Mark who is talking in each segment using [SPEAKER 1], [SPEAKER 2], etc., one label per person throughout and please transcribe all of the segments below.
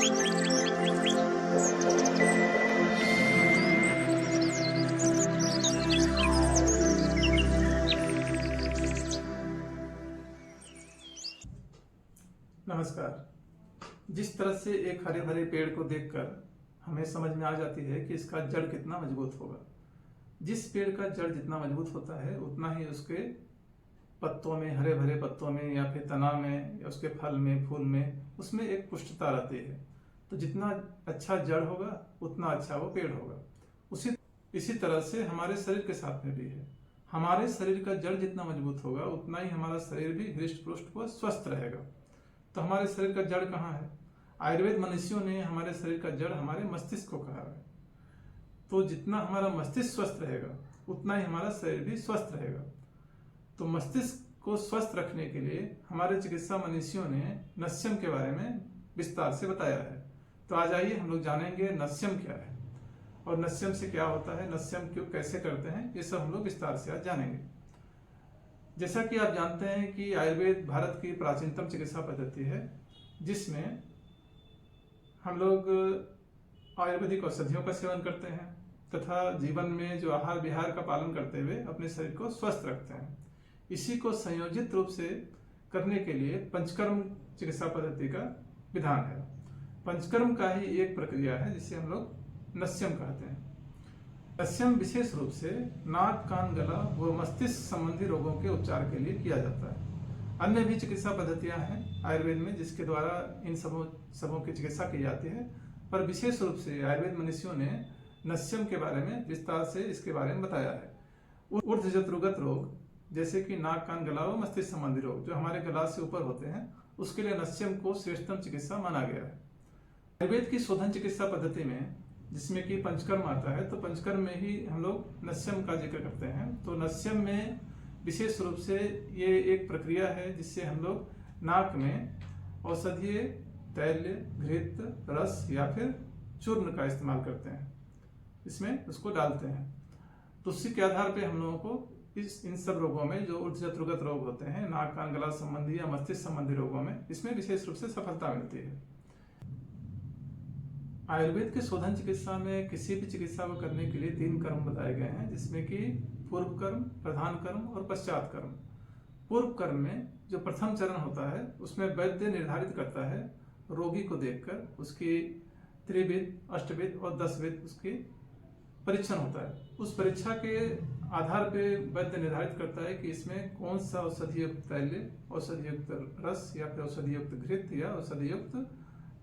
[SPEAKER 1] नमस्कार। जिस तरह से एक हरे भरे पेड़ को देखकर हमें समझ में आ जाती है कि इसका जड़ कितना मजबूत होगा। जिस पेड़ का जड़ जितना मजबूत होता है उतना ही उसके पत्तों में, हरे भरे पत्तों में या फिर तना में या उसके फल में, फूल में, उसमें एक पुष्टता रहती है। तो जितना अच्छा जड़ होगा उतना अच्छा वो पेड़ होगा। इसी तरह से हमारे शरीर के साथ में भी है। हमारे शरीर का जड़ जितना मजबूत होगा उतना ही हमारा शरीर भी हृष्ट पुष्ट व स्वस्थ रहेगा। तो हमारे शरीर का जड़ कहाँ है? आयुर्वेद मनुष्यों ने हमारे शरीर का जड़ हमारे मस्तिष्क को कहा है। तो जितना हमारा मस्तिष्क स्वस्थ रहेगा उतना ही हमारा शरीर भी स्वस्थ रहेगा। तो मस्तिष्क को स्वस्थ रखने के लिए हमारे चिकित्सा मनुष्यों ने नस्यम के बारे में विस्तार से बताया है। तो आज आइए हम लोग जानेंगे नस्यम क्या है और नस्यम से क्या होता है, नस्यम क्यों कैसे करते हैं, ये सब हम लोग विस्तार से आज जानेंगे। जैसा कि आप जानते हैं कि आयुर्वेद भारत की प्राचीनतम चिकित्सा पद्धति है, जिसमें हम लोग आयुर्वेदिक औषधियों का सेवन करते हैं तथा जीवन में जो आहार विहार का पालन करते हुए अपने शरीर को स्वस्थ रखते हैं। इसी को संयोजित रूप से करने के लिए पंचकर्म चिकित्सा पद्धति का विधान है। पंचकर्म का ही एक प्रक्रिया है जिसे हम लोग नस्यम कहते हैं। नस्यम विशेष रूप से नाक, कान, गला व मस्तिष्क संबंधी रोगों के उपचार के लिए किया जाता है। अन्य भी चिकित्सा पद्धतियां हैं आयुर्वेद में जिसके द्वारा इन सबों की चिकित्सा की जाती है, पर विशेष रूप से आयुर्वेद मनुष्यों ने नस्यम के बारे में विस्तार से इसके बारे में बताया है। ऊर्ध्वजत्रुगत रोग जैसे कि नाक, कान, गला व मस्तिष्क संबंधी रोग जो हमारे गला से ऊपर होते हैं, उसके लिए नस्यम को श्रेष्ठतम चिकित्सा माना गया है। आयुर्वेद की शोधन चिकित्सा पद्धति में जिसमें कि पंचकर्म आता है, तो पंचकर्म में ही हम लोग नस्यम का जिक्र करते हैं। तो नस्यम में विशेष रूप से ये एक प्रक्रिया है जिससे हम लोग नाक में औषधीय तैल, घृत, रस या फिर चूर्ण का इस्तेमाल करते हैं, इसमें उसको डालते हैं। तो उसी के आधार पे हम लोगों को इन सब रोगों में जो ऊर्ध्वजत्रुगत रोग होते हैं, नाक, कान, गला संबंधी या मस्तिष्क संबंधी रोगों में, इसमें विशेष रूप से सफलता मिलती है। आयुर्वेद के शोधन चिकित्सा में किसी भी चिकित्सा को करने के लिए 3 कर्म बताए गए हैं, जिसमें कि पूर्व कर्म, प्रधान कर्म और पश्चात कर्म। पूर्व कर्म में जो प्रथम चरण होता है उसमें वैद्य निर्धारित करता है रोगी को देखकर उसकी त्रिविध, अष्टविध और 10विध उसकी परीक्षण होता है। उस परीक्षा के आधार पे वैद्य निर्धारित करता है कि इसमें कौन सा औषधि युक्त तैल, औषधि युक्त रस या फिर औषधि युक्त घृत या औषधि युक्त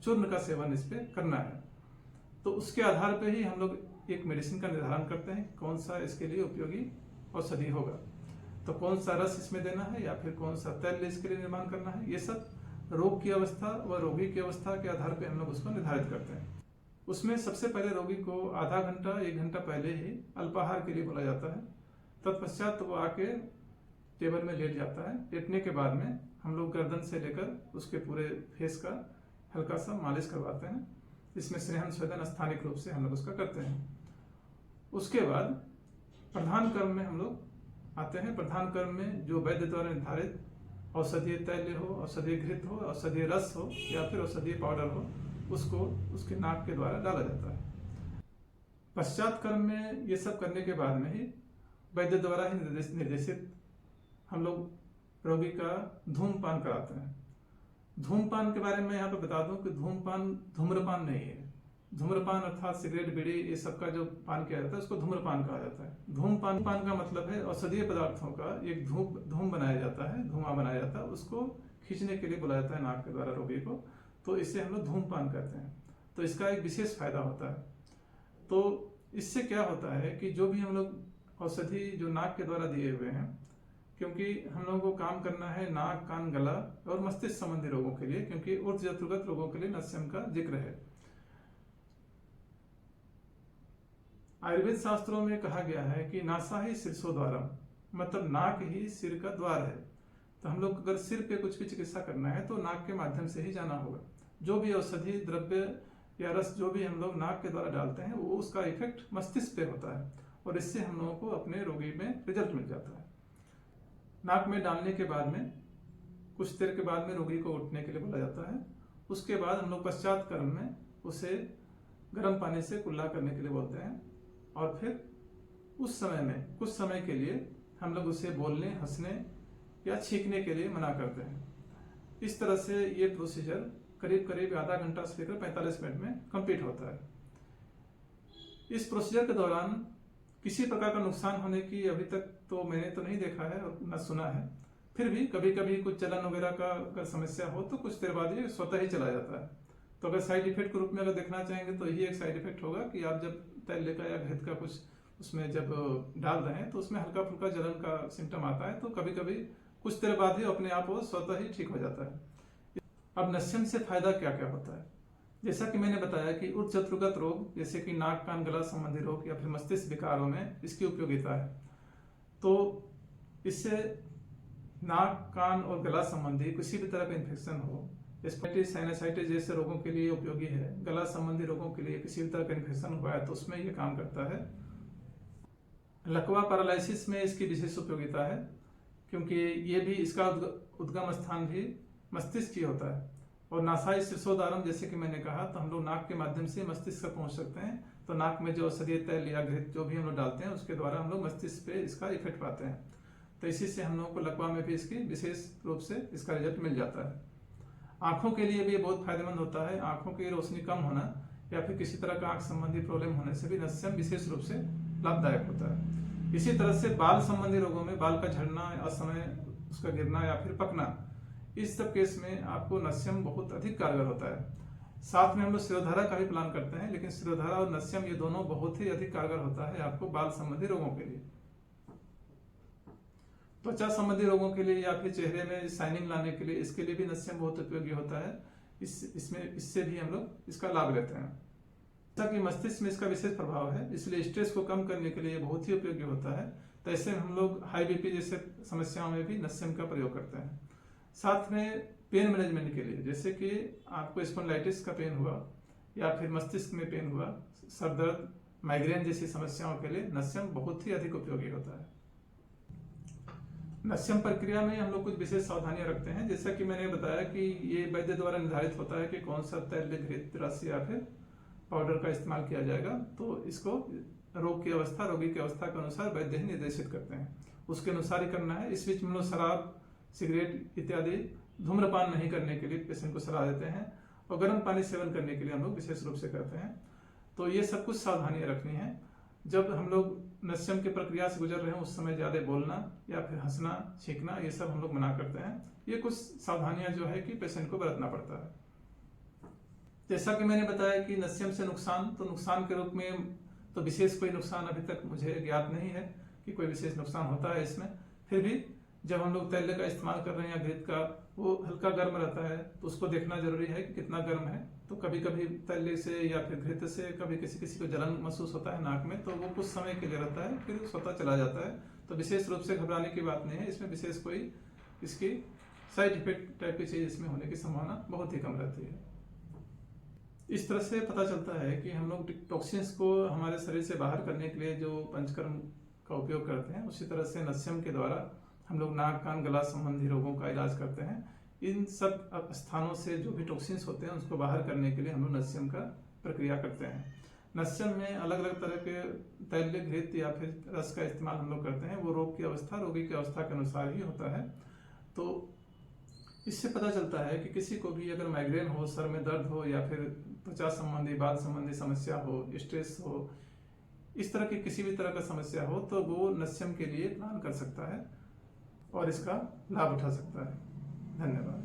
[SPEAKER 1] चूर्ण का सेवन इस पे करना है। तो उसके आधार पे ही हम लोग एक मेडिसिन का निर्धारण करते हैं कौन सा इसके लिए उपयोगी औषधि होगा। तो कौन सा रस इसमें देना है या फिर कौन सा तैल इसके लिए निर्माण करना है, ये सब रोग की अवस्था व रोगी की अवस्था के आधार पे हम लोग उसको निर्धारित करते हैं। उसमें सबसे पहले रोगी को आधा घंटा 1 घंटा पहले ही अल्पाहार के लिए बोला जाता है। तत्पश्चात वो आके टेबल में लेट जाता है। लेटने के बाद में हम लोग गर्दन से लेकर उसके पूरे फेस का हल्का सा मालिश करवाते हैं। इसमें स्नेहन स्वेदन स्थानिक रूप से हम लोग उसका करते हैं। उसके बाद प्रधान कर्म में हम लोग आते हैं। प्रधान कर्म में जो वैद्य द्वारा निर्धारित औषधीय तैल हो, औषधीय घृत हो, औषधीय रस हो या फिर औषधीय पाउडर हो, उसको उसके नाक के द्वारा डाला जाता है। पश्चात कर्म में ये सब करने के बाद में ही वैद्य द्वारा ही निर्देशित हम लोग रोगी का धूमपान कराते हैं। धूमपान के बारे में यहाँ पे बता दूं कि धूमपान धूम्रपान नहीं है। धूम्रपान अर्थात सिगरेट, बीड़ी, ये सब का जो पान किया जाता है उसको धूम्रपान कहा जाता है। धूमपान का मतलब है औषधीय पदार्थों का एक धूम बनाया जाता है, धुआं बनाया जाता है, उसको खींचने के लिए बुलाया जाता है नाक के द्वारा रोगी को। तो इसे हम लोग धूमपान कहते हैं। तो इसका एक विशेष फायदा होता है। तो इससे क्या होता है कि जो भी हम लोग औषधि जो नाक के द्वारा दिए हुए हैं, क्योंकि हम लोगों को काम करना है नाक, कान, गला और मस्तिष्क संबंधी रोगों के लिए, क्योंकि ऊर्ध्वजत्रुगत रोगों के लिए नस्यम का जिक्र है। आयुर्वेद शास्त्रों में कहा गया है कि नासा ही शीर्षो द्वारम, मतलब नाक ही सिर का द्वार है। तो हम लोग अगर सिर पे कुछ भी चिकित्सा करना है तो नाक के माध्यम से ही जाना होगा। जो भी औषधि द्रव्य या रस जो भी हम लोग नाक के द्वारा डालते हैं वो उसका इफेक्ट मस्तिष्क पे होता है और इससे हम लोगों को अपने रोगी में रिजल्ट मिल जाता है। नाक में डालने के बाद में कुछ देर के बाद में रोगी को उठने के लिए बोला जाता है उसके बाद हम लोग पश्चात कर्म में उसे गर्म पानी से कुल्ला करने के लिए बोलते हैं, और फिर उस समय में कुछ समय के लिए हम लोग उसे बोलने, हंसने या छींकने के लिए मना करते हैं। इस तरह से ये प्रोसीजर करीब करीब आधा घंटा से लेकर 45 मिनट में कंप्लीट होता है। इस प्रोसीजर के दौरान किसी प्रकार का नुकसान होने की अभी तक तो मैंने तो नहीं देखा है और न सुना है। फिर भी कभी कभी कुछ जलन वगैरह का अगर समस्या हो तो कुछ देर बाद ये स्वतः ही चला जाता है। तो अगर साइड इफेक्ट के रूप में अगर देखना चाहेंगे तो यही एक साइड इफेक्ट होगा कि आप जब तैल का या घृत का कुछ उसमें जब डाल रहे हैं तो उसमें हल्का फुल्का जलन का सिम्टम आता है, तो कभी कभी कुछ देर बाद ही अपने आप वो स्वतः ही ठीक हो जाता है। अब नस्यम से फायदा क्या क्या होता है? जैसा कि मैंने बताया कि उच्च शत्रुगत रोग जैसे कि नाक कान गला संबंधी रोग या फिर मस्तिष्क विकारों में इसकी उपयोगिता है। तो इससे नाक कान और गला संबंधी किसी भी तरह का इन्फेक्शन हो, स्पाइटिस साइनसाइटिस जैसे रोगों के लिए उपयोगी है। गला संबंधी रोगों के लिए किसी भी तरह का इन्फेक्शन हुआ है तो उसमें ये काम करता है। लकवा पैरालिसिस में इसकी विशेष उपयोगिता है, क्योंकि ये भी इसका उद्गम स्थान भी मस्तिष्क ही होता है। और नासाई शीर्षोदारम जैसे कि मैंने कहा, तो हम लोग नाक के माध्यम से मस्तिष्क तक पहुंच सकते हैं। तो नाक में जो औषधीय तैल या घृत जो भी हम लोग डालते हैं उसके द्वारा हम लोग मस्तिष्क पे इसका इफेक्ट पाते हैं। तो इसी से हम लोगों को लकवा में भी इसकी विशेष रूप से इसका रिजल्ट मिल जाता है। आंखों के लिए भी बहुत फायदेमंद होता है। आंखों की रोशनी कम होना या फिर किसी तरह का आंख संबंधी प्रॉब्लम होने से भी नस्यम विशेष रूप से लाभदायक होता है। इसी तरह से बाल संबंधी रोगों में बाल का झड़ना, असमय उसका गिरना या फिर पकना, इस सब केस में आपको नस्यम बहुत अधिक कारगर होता है। साथ में हम लोग शिरोधारा का भी प्लान करते हैं, लेकिन शिरोधारा और नस्यम ये दोनों बहुत ही अधिक कारगर होता है आपको बाल संबंधी रोगों के लिए। त्वचा संबंधी रोगों के लिए या फिर चेहरे में शाइनिंग लाने के लिए इसके लिए भी नस्यम बहुत उपयोगी होता है। इससे भी हम लोग इसका लाभ लेते हैं। जैसा कि मस्तिष्क में इसका विशेष प्रभाव है, इसलिए स्ट्रेस को कम करने के लिए बहुत ही उपयोगी होता है। तो ऐसे में हम लोग हाई बीपी जैसे समस्याओं में भी नस्यम का प्रयोग करते हैं। साथ में पेन मैनेजमेंट के लिए, जैसे कि आपको स्पॉन्डिलाइटिस का पेन हुआ या फिर मस्तिष्क में पेन हुआ, सर दर्द, माइग्रेन जैसी समस्याओं के लिए नस्यम बहुत ही अधिक उपयोगी होता है। नस्यम प्रक्रिया में हम लोग कुछ विशेष सावधानियां रखते हैं। जैसा कि मैंने बताया कि ये वैद्य द्वारा निर्धारित होता है कि कौन सा तैल, घृत, रस या फिर पाउडर का इस्तेमाल किया जाएगा। तो इसको रोग की अवस्था, रोगी की अवस्था के अनुसार वैद्य ही निर्देशित करते हैं, उसके अनुसार ही करना है। इस बीच में लोग शराब, सिगरेट इत्यादि धूम्रपान नहीं करने के लिए पेशेंट को सलाह देते हैं, और गर्म पानी सेवन करने के लिए हम लोग विशेष रूप से करते हैं। तो ये सब कुछ सावधानियां रखनी है। जब हम लोग नस्यम की प्रक्रिया से गुजर रहे हैं उस समय ज्यादा बोलना या फिर हंसना, छींकना, ये सब हम लोग मना करते हैं। ये कुछ सावधानियां जो है कि पेशेंट को बरतना पड़ता है। जैसा कि मैंने बताया कि नस्यम से नुकसान, तो नुकसान के रूप में तो विशेष कोई नुकसान अभी तक मुझे ज्ञात नहीं है कि कोई विशेष नुकसान होता है इसमें। फिर भी जब हम लोग तैल का इस्तेमाल कर रहे हैं या घृत का, वो हल्का गर्म रहता है तो उसको देखना जरूरी है कि कितना गर्म है। तो कभी कभी तैल से या फिर घृत से कभी किसी किसी को जलन महसूस होता है नाक में, तो वो कुछ समय के लिए रहता है, फिर स्वतः चला जाता है। तो विशेष रूप से घबराने की बात नहीं है। इसमें विशेष कोई इसकी साइड इफेक्ट टाइप की चीज इसमें होने की संभावना बहुत ही कम रहती है। इस तरह से पता चलता है कि हम लोग टॉक्सिन्स को हमारे शरीर से बाहर करने के लिए जो पंचकर्म का उपयोग करते हैं, उसी तरह से नस्यम के द्वारा हम लोग नाक कान गला संबंधी रोगों का इलाज करते हैं। इन सब स्थानों से जो भी टॉक्सिन्स होते हैं उसको बाहर करने के लिए हम लोग नस्यम का प्रक्रिया करते हैं। नस्यम में अलग अलग तरह के तैल, घृत या फिर रस का इस्तेमाल हम लोग करते हैं। वो रोग की अवस्था, रोगी की अवस्था के अनुसार ही होता है। तो इससे पता चलता है कि किसी को भी अगर माइग्रेन हो, सर में दर्द हो या फिर त्वचा संबंधी, बाल संबंधी समस्या हो, स्ट्रेस हो, इस तरह की किसी भी तरह का समस्या हो, तो वो नस्यम के लिए प्लान कर सकता है और इसका लाभ उठा सकता है। धन्यवाद।